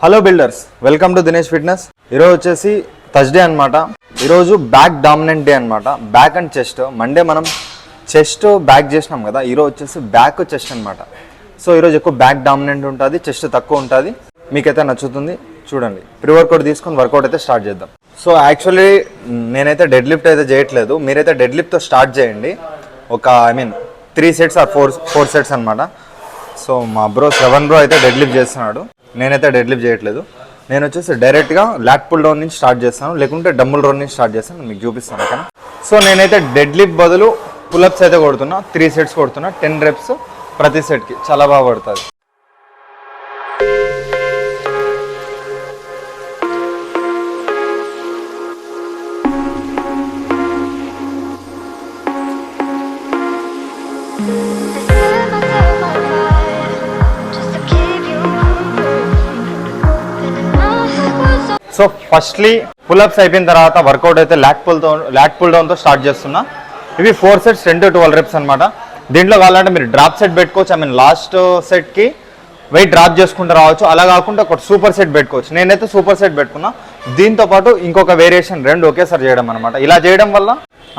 Hello builders, welcome to Dinesh fitness. ఈరోజు వచ్చేసి Thursday అనమాట. ఈరోజు బ్యాక్ డామినెంట్ డే అనమాట. Back and chest. మండే మనం చెస్ట్ బ్యాక్ చేసినాం కదా, ఈరోజు వచ్చేసి బ్యాక్ చెస్ట్ అనమాట. సో ఈరోజు ఎక్కువ బ్యాక్ డామినెంట్ ఉంటుంది, చెస్ట్ తక్కువ ఉంటుంది. మీకైతే నచ్చుతుంది, చూడండి. ప్రీ వర్కౌట్ తీసుకొని వర్కౌట్ అయితే స్టార్ట్ చేద్దాం. సో యాక్చువల్లీ నేనైతే డెడ్ లిఫ్ట్ అయితే చేయట్లేదు, మీరైతే డెడ్ లిఫ్ట్తో స్టార్ట్ చేయండి. ఒక 3 సెట్స్ ఆర్ 4 సెట్స్ అనమాట. సో మా బ్రో శ్రవణ్ బ్రో అయితే డెడ్ లిఫ్ట్ చేస్తున్నాడు, నేనైతే డెడ్ లిఫ్ట్ చేయట్లేదు. నేను వచ్చేసి డైరెక్ట్గా లాట్ పుల్ డౌన్ నుంచి స్టార్ట్ చేస్తాను, లేకుంటే డంబుల్ రోడ్ నుంచి స్టార్ట్ చేస్తాను, మీకు చూపిస్తాను ఓకేనా. సో నేనైతే డెడ్ లిఫ్ట్ బదులు పుల్అప్స్ అయితే కొడుతున్నా, 3 సెట్స్ కొడుతున్నా, 10 రెప్స్ ప్రతి సెట్కి. చాలా బాగా పడుతుంది. సో ఫస్ట్లీ పుల్అప్స్ అయిపోయిన తర్వాత వర్కౌట్ అయితే లాట్ పుల్ డౌన్తో స్టార్ట్ చేస్తున్నా. ఇవి 4 సెట్స్ 10 to 12 రెప్స్ అనమాట. దీంట్లో కావాలంటే మీరు డ్రాప్ సెట్ పెట్టుకోవచ్చు, లాస్ట్ సెట్కి వెయిట్ డ్రాప్ చేసుకుంటూ రావచ్చు. అలా కాకుండా ఒక సూపర్ సెట్ పెట్టుకోవచ్చు. నేనైతే సూపర్ సెట్ పెట్టుకున్నా. దీంతో పాటు ఇంకొక వేరియేషన్ 2 ఒకేసారి చేయడం అనమాట. ఇలా చేయడం వల్ల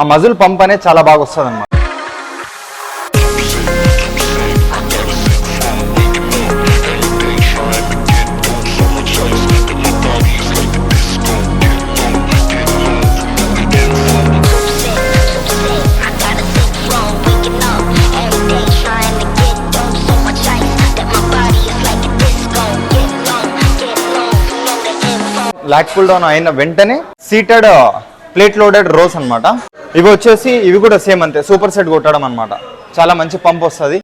ఆ మజిల్ పంప్ అనేది చాలా బాగా వస్తుంది అనమాట. లాట్ పుల్ డౌన్ అయిన వెంటనే సీటెడ్ ప్లేట్ లోడెడ్ రోస్ అనమాట. ఇవి కూడా సేమ్ అంతే, సూపర్ సెట్ కొట్టడం అనమాట. చాలా మంచి పంప్ వస్తుంది.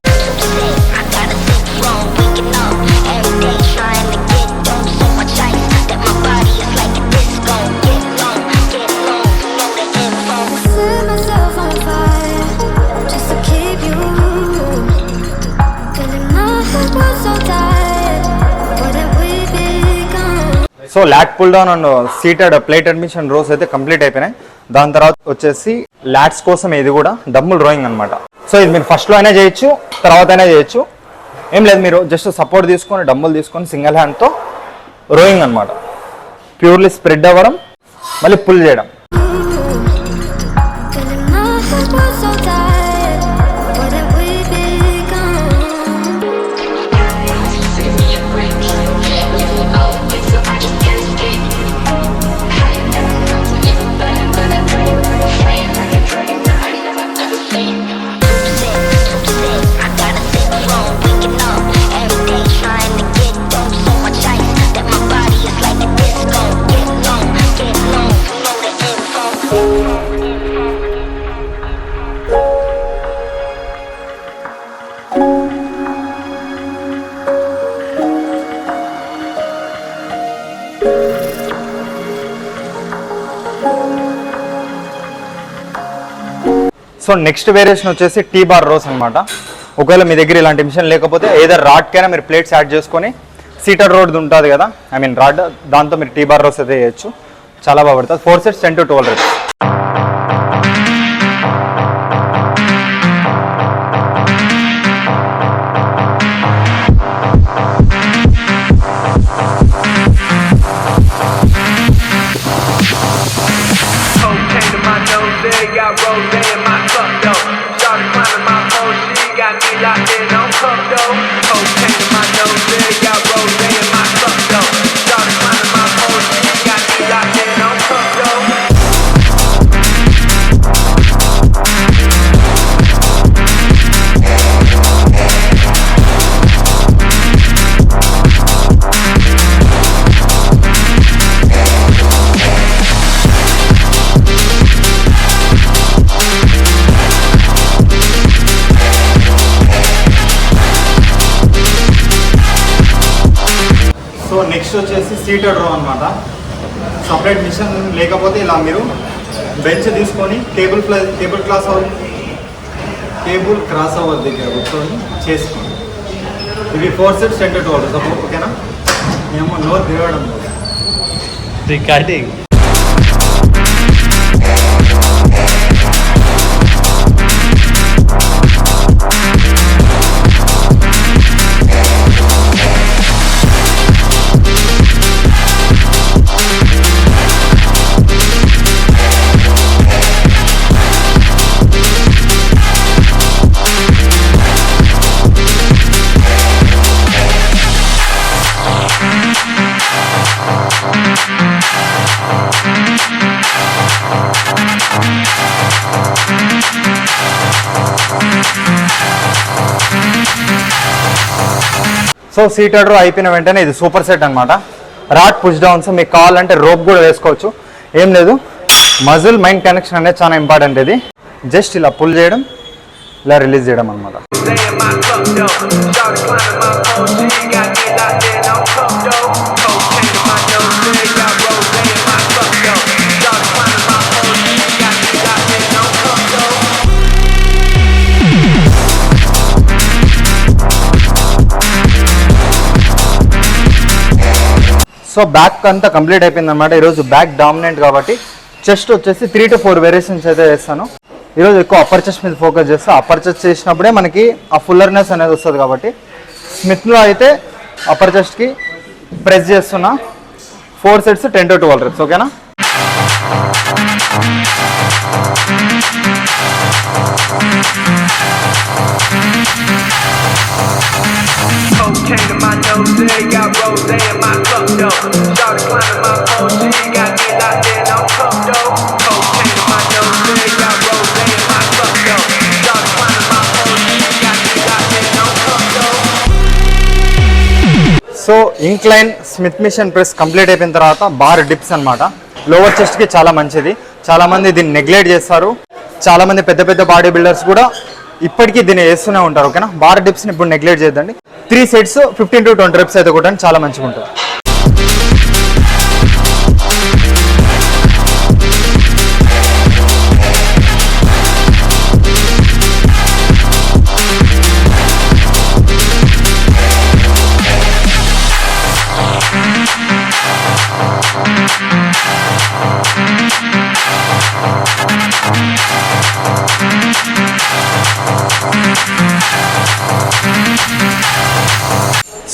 So lat pull down and seated plate admission rows అయితే కంప్లీట్ అయిపోయినాయి. దాని తర్వాత వచ్చేసి లాట్స్ కోసం ఇది కూడా డంబుల్ రోయింగ్ అనమాట. సో ఇది మీరు ఫస్ట్లో అయినా చేయొచ్చు, తర్వాత అయినా చేయొచ్చు. ఏం లేదు, మీరు జస్ట్ సపోర్ట్ తీసుకొని డంబుల్ తీసుకొని సింగిల్ హ్యాండ్తో రోయింగ్ అనమాట. ప్యూర్లీ స్ప్రెడ్ అవ్వడం, మళ్ళీ పుల్ చేయడం. సో నెక్స్ట్ వేరియేషన్ వచ్చేసి టీ బార్ రోస్ అనమాట. ఒకవేళ మీ దగ్గర ఇలాంటి మిషన్ లేకపోతే ఏదో రాడ్కైనా మీరు ప్లేట్స్ యాడ్ చేసుకొని సీటర్ రోడ్ ఉంటుంది కదా, రాడ్, దాంతో మీరు టీ బార్ రోస్ అయితే చేయొచ్చు. చాలా బాగా పడుతుంది. 4 sets 10 to 12 reps. So next వచ్చేసి సీటెడ్ రో అనమాట. సపరేట్ మిషన్ లేకపోతే ఇలా మీరు బెంచ్ తీసుకొని టేబుల్ క్రాస్ ఓవర్ దగ్గర కూర్చొని చేసుకోండి. ఇవి 4 సెట్స్ 10 to 12 సపోజ్, ఓకేనా. మేము నోరు తిరగడం రికార్డింగ్. సీటెడ్ రో అయిపోయిన వెంటనే ఇది సూపర్ సెట్ అనమాట. రాడ్ పుష్ డౌన్స్, మీకు కావాలంటే రోప్ కూడా వేసుకోవచ్చు, ఏం లేదు. మజిల్ మైండ్ కనెక్షన్ అనేది చాలా ఇంపార్టెంట్. ఇది జస్ట్ ఇలా పుల్ చేయడం, ఇలా రిలీజ్ చేయడం అనమాట. సో బ్యాక్ అంతా కంప్లీట్ అయిపోయింది అనమాట. ఈరోజు బ్యాక్ డామినెంట్ కాబట్టి చెస్ట్ వచ్చేసి 3 to 4 వేరియేషన్స్ అయితే చేస్తాను. ఈరోజు ఎక్కువ అప్పర్ చెస్ట్ మీద ఫోకస్ చేస్తా. అప్పర్ చెస్ట్ చేసినప్పుడే మనకి ఆ ఫుల్లర్నెస్ అనేది వస్తుంది కాబట్టి స్మిత్లో అయితే అప్పర్ చెస్ట్కి ప్రెస్ చేస్తున్నా. 4 sets 10 to 12 reps, ఓకేనా? So incline Smith machine press complete అయిపోయిన తర్వాత బార్ డిప్స్ అనమాట. లోవర్ చెస్ట్కి చాలా మంచిది. చాలామంది దీన్ని నెగ్లెక్ట్ చేస్తారు. చాలామంది పెద్ద పెద్ద బాడీ బిల్డర్స్ కూడా ఇప్పటికీ దీన్ని వేస్తూనే ఉంటారు, ఓకేనా? బార్ డిప్స్ని ఇప్పుడు నెగ్లెక్ట్ చేయొద్దండి. 3 sets 15 to 20 reps అయితే కూడా చాలా మంచిగా ఉంటుంది.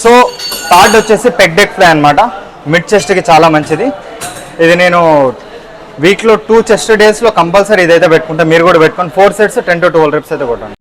సో థర్డ్ వచ్చేసి పెగ్ డెక్ ఫ్లై అనమాట. మిడ్ చెస్ట్కి చాలా మంచిది. ఇది నేను వీక్లో 2 చెస్ట్ డేస్లో కంపల్సరీ ఇదైతే పెట్టుకుంటా. మీరు కూడా పెట్టుకోండి. 4 sets 10 to 12 reps అయితే కొట్టండి.